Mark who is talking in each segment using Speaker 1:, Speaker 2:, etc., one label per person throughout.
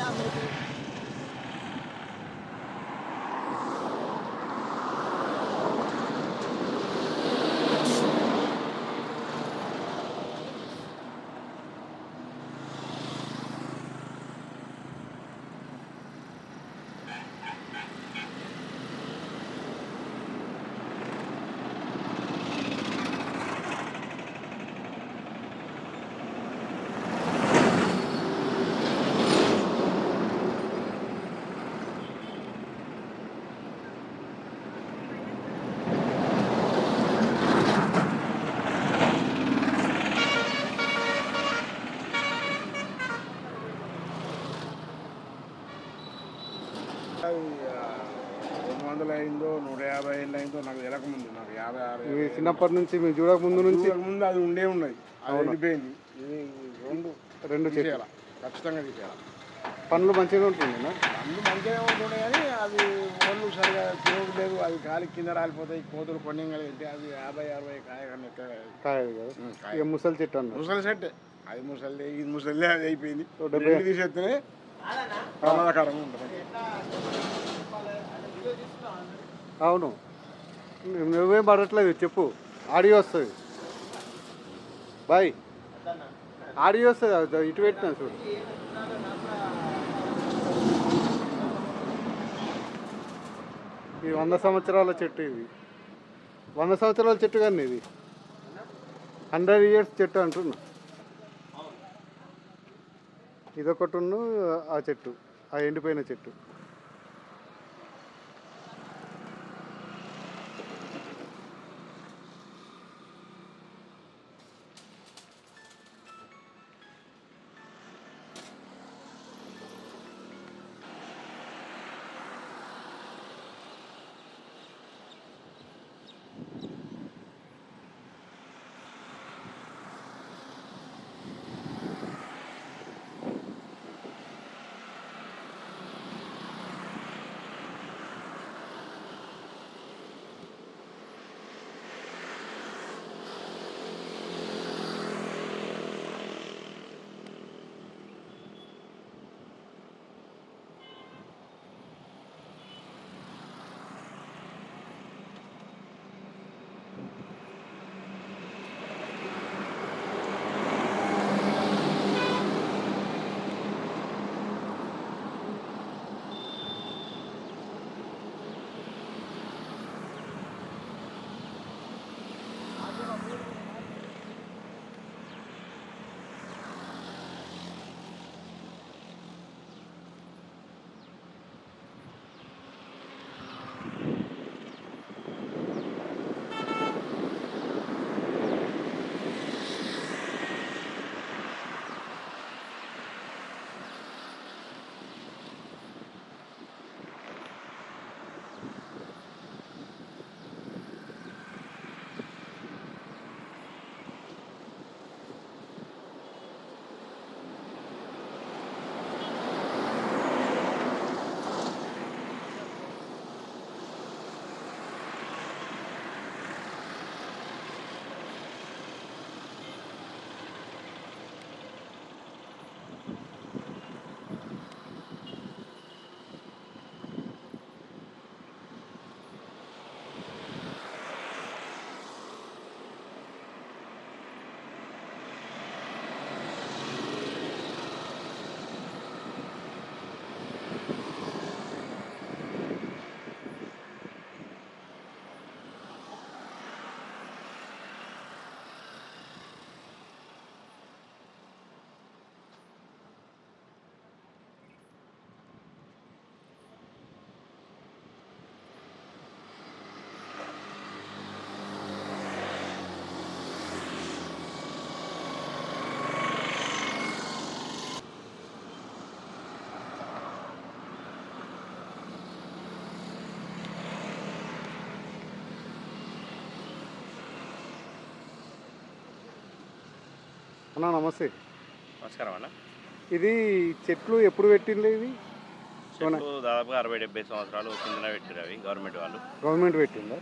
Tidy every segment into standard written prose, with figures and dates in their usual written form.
Speaker 1: 200 అయిందో 150 ఏళ్ళు అయిందో నాకు తెలియకముందు, నాకు 56
Speaker 2: మీ చిన్నప్పటి నుంచి మీరు చూడకముందు నుంచి
Speaker 1: ముందు అది ఉన్నది, అది వెళ్ళిపోయింది. ఇది
Speaker 2: రెండు
Speaker 1: తీసేయాలి, ఖచ్చితంగా తీసేయాలి.
Speaker 2: పండ్లు మంచిగా ఉంటుందేనా?
Speaker 1: పండ్లు మంచిగా ఉంటుండే కానీ అది ఒళ్ళు సరిగా తిరగలేదు, అది గాలి కింద రాలిపోతాయి. కోతులు కొన్ని వెళ్తే అది 50-60 కాయ కన్నా
Speaker 2: కాయదు కదా. ఇక ముసలి చెట్టు అన్న
Speaker 1: ముసలి చెట్టే, అది ముసలిదే ఇది ముసలిదే, అది అయిపోయింది. 70 తీసేస్తేనే ప్రమాదకరంగా ఉంటుంది.
Speaker 2: అవును, నువ్వేం పడట్లేదు చెప్పు, ఆడియో వస్తుంది. బాయ్ ఆడియో వస్తుంది, ఇటు పెట్టినా చూడు. ఇది 100 సంవత్సరాల చెట్టు, ఇది 100 సంవత్సరాల చెట్టు కానీ ఇది 100 years చెట్టు అంటున్నా. ఇదొకటి ఆ చెట్టు, ఆ ఎండిపోయిన చెట్టు. అన్నా నమస్తే.
Speaker 3: నమస్కారం అన్న.
Speaker 2: ఇది చెట్లు ఎప్పుడు పెట్టిండ్రు? ఇది
Speaker 3: చెట్లు దాదాపుగా 60-70 సంవత్సరాలు కిందనే పెట్టారు. అవి గవర్నమెంట్ వాళ్ళు
Speaker 2: గవర్నమెంట్ పెట్టిందా?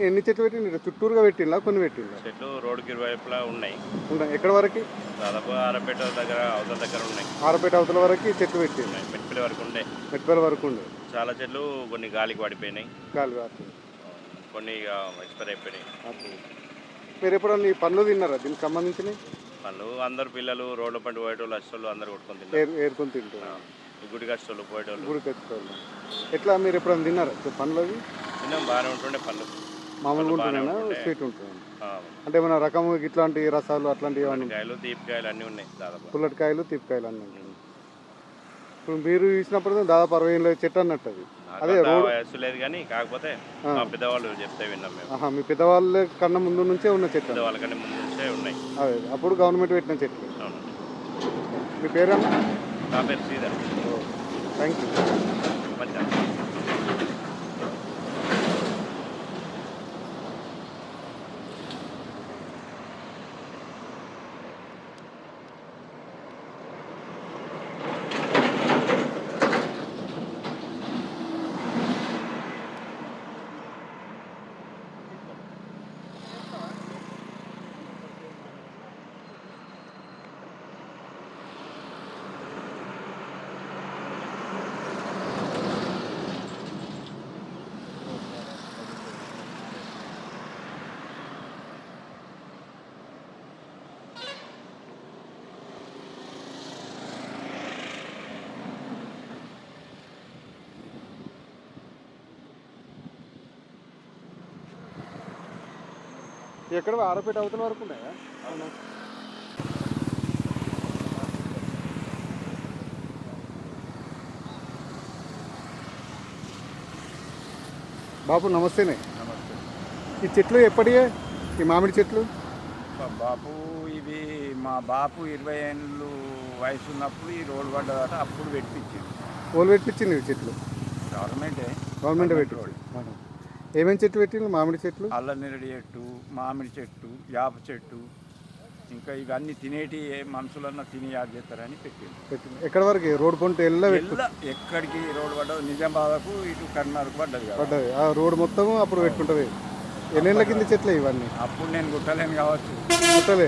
Speaker 2: ఎన్ని చెట్లు పెట్టిండ్రు? చుట్టూరుగా పెట్టిండ్రా కొన్ని పెట్టిండ్రా?
Speaker 3: చెట్లు రోడ్డుకి ఇరువైపులా ఉన్నాయి.
Speaker 2: ఉన్నాయి. ఎక్కడ వరకు?
Speaker 3: దాదాపు ఆరపేట దగ్గర అవతల దగ్గర ఉన్నాయి.
Speaker 2: ఆరపేట అవతల వరకు చెట్లు పెట్టిండ్రు.
Speaker 3: మెట్పల్లి వరకు ఉండే.
Speaker 2: మెట్పల్లి వరకు ఉండే.
Speaker 3: చాలా చెట్లు కొన్ని గాలికి పడిపోయినాయి,
Speaker 2: గాలి వాడుతుంది.
Speaker 3: కొన్ని ఇక ఎక్స్పైర్ అయిపోయినాయి.
Speaker 2: మీరు ఎప్పుడన్నా ఈ పనులు తిన్నారా దీనికి సంబంధించినవి?
Speaker 3: వాళ్ళు అందరు పిల్లలు రోడ్ల పంట పోయేటోళ్ళు వచ్చేటోళ్ళు అందరు కొట్టుకొని తిన్నారు.
Speaker 2: ఏరుకొని తింటారు.
Speaker 3: గుడికి వచ్చేటోళ్ళు పోయేటోళ్ళు.
Speaker 2: గుడికి వచ్చేటోళ్ళు. ఎట్లా మీరు ఎప్పుడన్నా తిన్నారా పనులు అవి?
Speaker 3: తిన్నాం, బాగానే ఉంటుండే పళ్ళు.
Speaker 2: మామూలుగా ఉంటుందేనా స్వీట్ ఉంటుంది? అంటే ఏమైనా రకము ఇట్లాంటి రసాలు అట్లాంటివి
Speaker 3: కాయలు తీపికాయలు అన్నీ ఉన్నాయి. దాదాపు
Speaker 2: పుల్లటికాయలు తీపికాయలు అన్నీ ఉంటాయి. ఇప్పుడు మీరు చూసినప్పుడు దాదాపు 60 ఏళ్ళ చెట్టు అన్నట్టు అది. అదే
Speaker 3: వయసు లేదు కానీ కాకపోతే మా పెద్దవాళ్ళు చెప్తే విన్నాం మేము.
Speaker 2: మీ పెద్దవాళ్ళ కన్నా ముందు నుంచే ఉన్న చెట్టు?
Speaker 3: పెద్దవాళ్ళ కన్నా ముందు నుంచే ఉన్నాయి.
Speaker 2: అదే అప్పుడు గవర్నమెంట్ పెట్టిన చెట్లు.
Speaker 3: అవును.
Speaker 2: మీ పేరేనా?
Speaker 3: నా పేరు శ్రీధర్.
Speaker 2: Thank you.
Speaker 3: మంచిగా
Speaker 2: ఎక్కడ ఆరపేట అవతల వరకు ఉన్నాయా? బాబు నమస్తేనే.
Speaker 4: నమస్తే.
Speaker 2: ఈ చెట్లు ఎప్పటియే ఈ మామిడి చెట్లు?
Speaker 4: బాపు ఇవి మా బాపు 20 ఏళ్ళు వయసు ఉన్నప్పుడు ఈ రోడ్డు పడ్డదట, అప్పుడు పెట్టించింది.
Speaker 2: ఓళ్ళు పెట్టించింది ఈ చెట్లు? గవర్నమెంట్ పెట్టింది. ఏమేమి చెట్లు పెట్టిండ్రు? మామిడి చెట్లు,
Speaker 4: అల్లనేరేడు చెట్టు, మామిడి చెట్టు, యాప చెట్టు, ఇంకా ఇవన్నీ తినేటి మనుషులన్నా తిని యాడ్ చేస్తారని పెట్టింది.
Speaker 2: ఎక్కడ వరకు? రోడ్డు కొంటే
Speaker 4: ఎక్కడికి రోడ్డు పడ్డది? నిజామాబాద్కు ఇటు కర్ణాటకకు పడ్డది కదా.
Speaker 2: పడ్డది. ఆ రోడ్డు మొత్తం అప్పుడు పెట్టుకుంటుంది. ఎన్నేళ్ళ కింద చెట్లు ఇవన్నీ?
Speaker 4: అప్పుడు నేను గుట్టలేను కావచ్చు,
Speaker 2: గుట్టలే.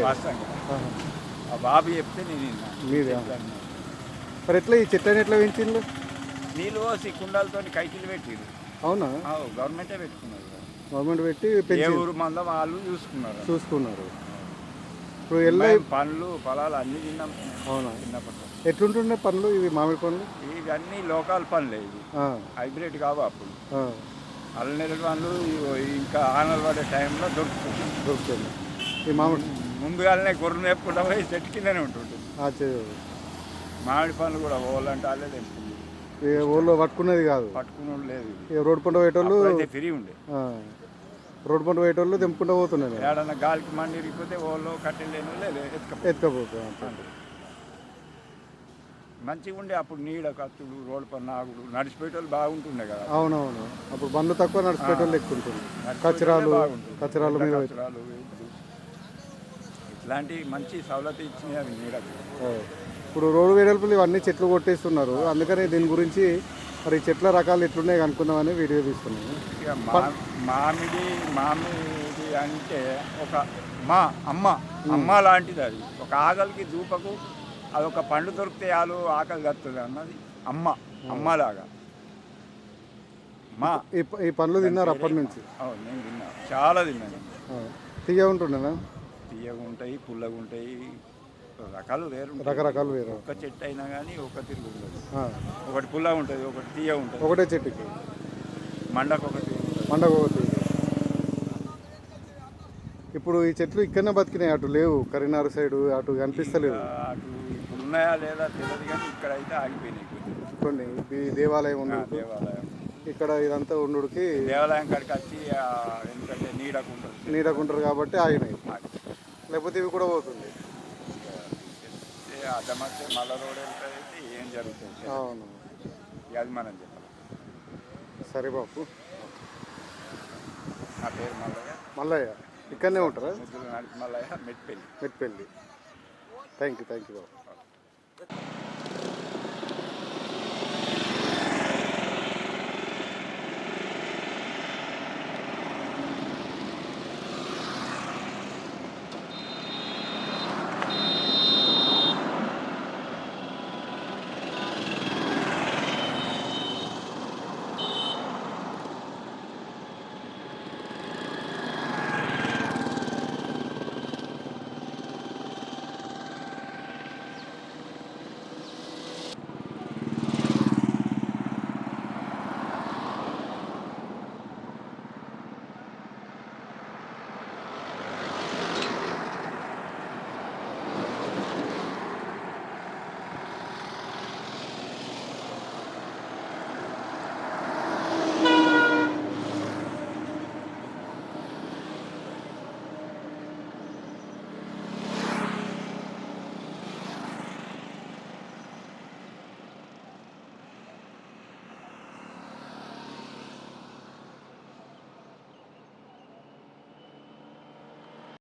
Speaker 4: ఆ బాబు చెప్తే నేను
Speaker 2: మీదే. మరి ఎట్లా ఈ చెట్లని ఎట్లా పెంచిండ్రు?
Speaker 4: నీళ్ళు పోసి కుండాలతో కైకిలు పెట్టిరు.
Speaker 2: అవునా?
Speaker 4: గవర్నమెంటే పెట్టుకున్నారు.
Speaker 2: గవర్నమెంట్ పెట్టి
Speaker 4: ఏ ఊరు మంద వాళ్ళు చూసుకున్నారు. ఇప్పుడు పండ్లు పొలాలు అన్నీ తిన్నాం.
Speaker 2: అవునా?
Speaker 4: చిన్నప్పటి
Speaker 2: ఎట్లుంటుండే పండ్లు ఇవి? మామిడి పండ్లు
Speaker 4: ఇవన్నీ లోకల్ పండ్లే, ఇవి హైబ్రిడ్ కావు. అప్పుడు అల్లనేరేడు పండ్లు ఇంకా ఆనలు పడే టైంలో దొరుకుతుంది.
Speaker 2: ఈ మామిడి
Speaker 4: ముందుగానే గొర్రెలు వేపుకుంటా పోయి చెట్టు కిందనే ఉంటుంటుంది. మామిడి పండ్లు కూడా ఓళ్ళంటే వాళ్ళే తెంపుతుంది.
Speaker 2: ఊళ్ళో పట్టుకునేది కాదు,
Speaker 4: పట్టుకునే లేదు.
Speaker 2: రోడ్డు పంట పోయేటోళ్ళు
Speaker 4: ఫ్రీ ఉండే.
Speaker 2: రోడ్డు పంట పోయేటోళ్ళు తెంపుకుంటూ పోతున్నాయి.
Speaker 4: ఏడన్నా గాలికి మండి ఇరిగిపోతే ఓళ్ళు కట్టెలేను లేదు
Speaker 2: ఎత్తుకపోతుంది.
Speaker 4: మంచిగా ఉండే అప్పుడు నీడ కత్తులు, రోడ్డు పని నాగుడు, నడిచిపోయేటోళ్ళు బాగుంటుండే కదా.
Speaker 2: అవునవును. అప్పుడు బండ్లు తక్కువ, నడిచిపోయేటోళ్ళు ఎక్కువ ఉంటుంది. కచరాలు మీద
Speaker 4: ఇట్లాంటి మంచి సవలతి ఇచ్చినాయి అవి నీడకు.
Speaker 2: ఇప్పుడు రోడ్డు వెడల్పులు ఇవన్నీ చెట్లు కొట్టేస్తున్నారు. అందుకని దీని గురించి మరి చెట్ల రకాలు ఎట్లున్నాయి అనుకుందామని వీడియో తీస్తున్నాను.
Speaker 4: ఇక మామిడి అంటే ఒక అమ్మ లాంటిది. అది ఒక ఆకలికి దూపకు అదొక పండు దొరికితే వాళ్ళు ఆకలి కత్తుంది అన్నది అమ్మలాగా.
Speaker 2: ఈ పండ్లు తిన్నారు అప్పటి నుంచి?
Speaker 4: నేను తిన్నా, చాలా తిన్నాను.
Speaker 2: తీయ ఉంటుండేనా?
Speaker 4: తీయగా ఉంటాయి, పుల్లగా ఉంటాయి, రకాలు
Speaker 2: రకరకాలు వేరు.
Speaker 4: ఒక చెట్టు అయినా కానీ ఒక తిరుగు ఉంటుంది. ఒకటి పుల్లగా ఉంటుంది, ఒకటి తీయ ఉంటుంది.
Speaker 2: ఒకటే చెట్టుకి
Speaker 4: మండకు ఒకటి.
Speaker 2: ఇప్పుడు ఈ చెట్లు ఇక్కడనే బతికినాయి, అటు లేవు. కరీంనగర్ సైడ్ అటు కనిపిస్తలేవు.
Speaker 4: అటు ఇప్పుడు ఉన్నాయా లేదా తెలియదు కానీ ఇక్కడ అయితే ఆగిపోయినాయి
Speaker 2: కొన్ని. ఈ దేవాలయం ఉంది,
Speaker 4: దేవాలయం
Speaker 2: ఇక్కడ ఇదంతా ఉండుడికి
Speaker 4: దేవాలయం కాడికి వచ్చి, ఎందుకంటే
Speaker 2: నీడకుంటారు కాబట్టి ఆగినాయి. లేకపోతే ఇవి కూడా పోతుంది.
Speaker 4: అర్థమైతే మళ్ళా రోడ్ వెళ్తే ఏం జరుగుతుంది?
Speaker 2: అవును,
Speaker 4: అది మనం చెప్పాలి.
Speaker 2: సరే బాబు.
Speaker 4: నా పేరు
Speaker 2: మల్లయ్య. ఇక్కడనే ఉంటారా?
Speaker 4: Mallayya, Metpalli.
Speaker 2: Thank you Babu.